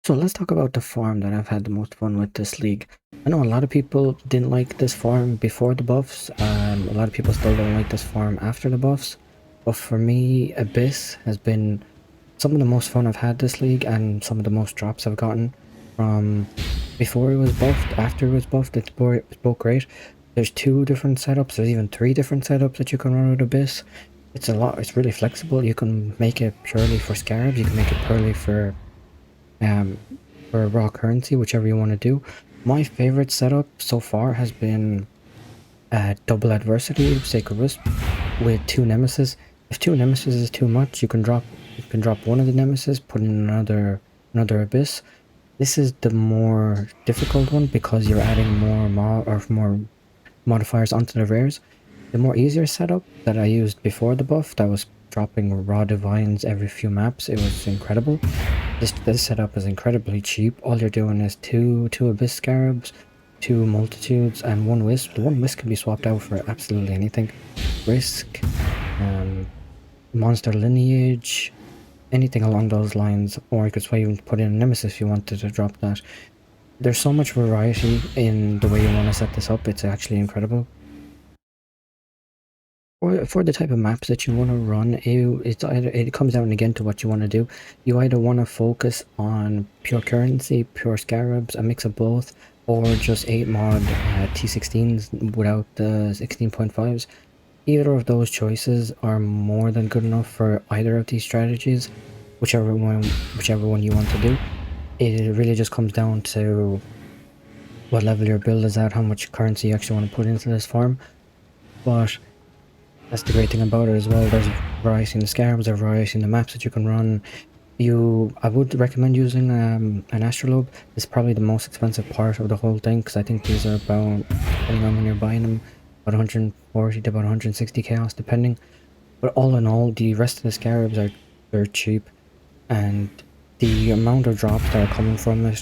So let's talk about the farm that I've had the most fun with this league. I know a lot of people didn't like this farm before the buffs. A lot of people still don't like this farm after the buffs. But for me, Abyss has been some of the most fun I've had this league and some of the most drops I've gotten from before it was buffed. After it was buffed, it's both great. There's two different setups. There's even three different setups that you can run with Abyss. It's a lot. It's really flexible. You can make it purely for Scarabs. You can make it purely um, for raw currency, whichever you want to do. My favorite setup so far has been double adversity, Sacred Wisp, with two nemesis. If two nemesis is too much, you can drop one of the nemesis, put in another abyss. This is the more difficult one because you're adding more modifiers onto the rares. The more easier setup that I used before the buff, that was dropping raw divines every few maps, it was incredible. This setup is incredibly cheap. All you're doing is two Abyss Scarabs, two Multitudes, and one Wisp. The one Wisp can be swapped out for absolutely anything. Risk, Monster Lineage, anything along those lines. Or you could even put in a Nemesis if you wanted to drop that. There's so much variety in the way you want to set this up, it's actually incredible. For the type of maps that you want to run, it comes down again to what you want to do. You either want to focus on pure currency, pure scarabs, a mix of both, or just 8 mod T16s without the 16.5s. Either of those choices are more than good enough for either of these strategies, whichever one you want to do. It really just comes down to what level your build is at, how much currency you actually want to put into this farm. But that's the great thing about it as well. There's variety in the scarabs, there's variety in the maps that you can run. I would recommend using an astrolabe. It's probably the most expensive part of the whole thing because I think these are about, depending on when you're buying them, about 140 to about 160 chaos depending. But all in all, the rest of the scarabs are very cheap, and the amount of drops that are coming from it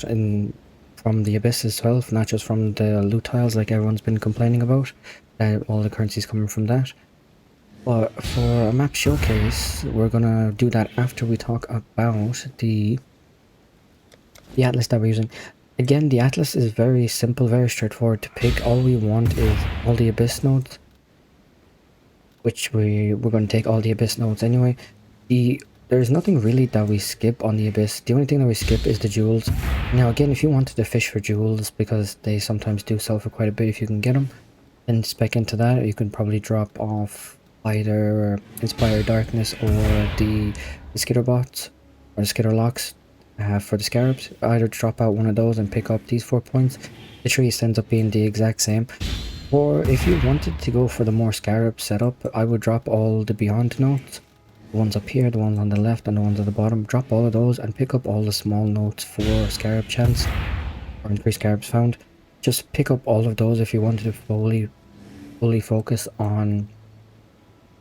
from the abyss itself, not just from the loot tiles like everyone's been complaining about, that all the currency is coming from that. But for a map showcase, we're gonna do that after we talk about the atlas that we're using. Again, the atlas is very simple, very straightforward to pick. All we want is all the abyss nodes, which we're going to take all the abyss nodes anyway. There's nothing really that we skip on the abyss. The only thing that we skip is the jewels. Now again, if you wanted to fish for jewels, because they sometimes do sell for quite a bit if you can get them, then spec into that. Or you can probably drop off either Inspire Darkness or the Skitter bots or the Skitter locks for the scarabs. Either drop out one of those and pick up these 4 points. The tree ends up being the exact same. Or if you wanted to go for the more scarab setup, I would drop all the beyond notes. The ones up here, the ones on the left, and the ones at the bottom. Drop all of those and pick up all the small notes for scarab chance or increased scarabs found. Just pick up all of those if you wanted to fully focus on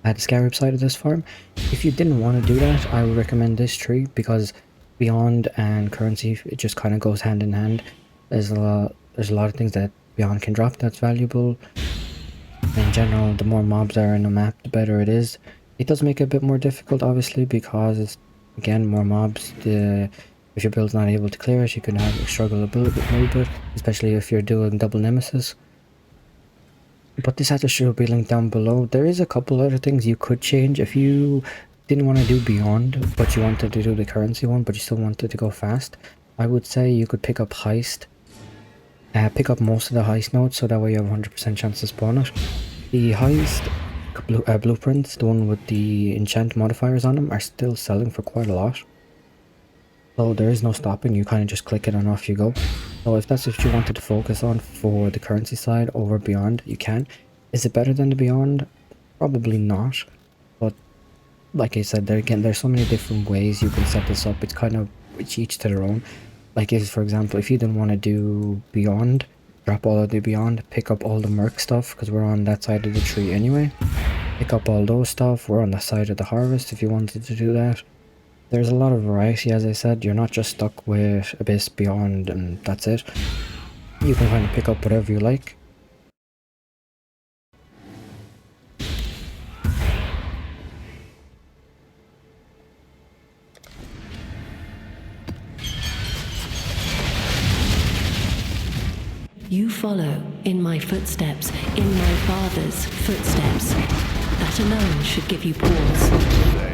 the scarab side of this farm. If you didn't want to do that, I would recommend this tree because beyond and currency, it just kind of goes hand in hand. There's a lot of things that beyond can drop that's valuable. In general, the more mobs are in a map, the better it is. It does make it a bit more difficult, obviously, because it's, again, more mobs. If your build's not able to clear it, you can struggle a little bit, especially if you're doing double nemesis. But this atlas will be linked down below. There is a couple other things you could change if you didn't want to do beyond, but you wanted to do the currency one, but you still wanted to go fast. I would say you could pick up heist. Pick up most of the heist nodes, so that way you have 100% chance to spawn it. The heist blueprints, the one with the enchant modifiers on them, are still selling for quite a lot. So there is no stopping, you kind of just click it and off you go. So if that's what you wanted to focus on for the currency side over beyond, you can. Is it better than the beyond? Probably not. But like I said, there's so many different ways you can set this up. It's kind of each to their own. Like for example, if you didn't want to do beyond, drop all of the beyond, pick up all the merc stuff because we're on that side of the tree anyway. Pick up all those stuff. We're on the side of the harvest if you wanted to do that. There's a lot of variety, as I said. You're not just stuck with Abyss, Beyond, and that's it. You can kind of pick up whatever you like. You follow in my footsteps, in my father's footsteps. That alone should give you pause.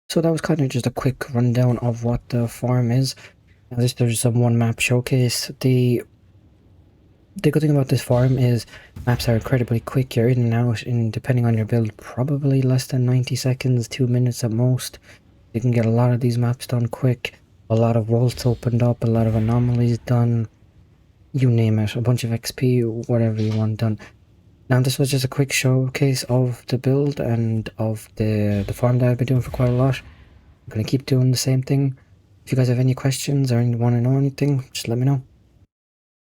So that was kind of just a quick rundown of what the farm is. Now this there's some one map showcase. The good thing about this farm is maps are incredibly quick. You're in and out in, depending on your build, probably less than 90 seconds, 2 minutes at most. You can get a lot of these maps done quick. A lot of vaults opened up, a lot of anomalies done. You name it, a bunch of XP, whatever you want done. Now this was just a quick showcase of the build and of the farm that I've been doing for quite a lot. I'm going to keep doing the same thing. If you guys have any questions or want to know anything, just let me know.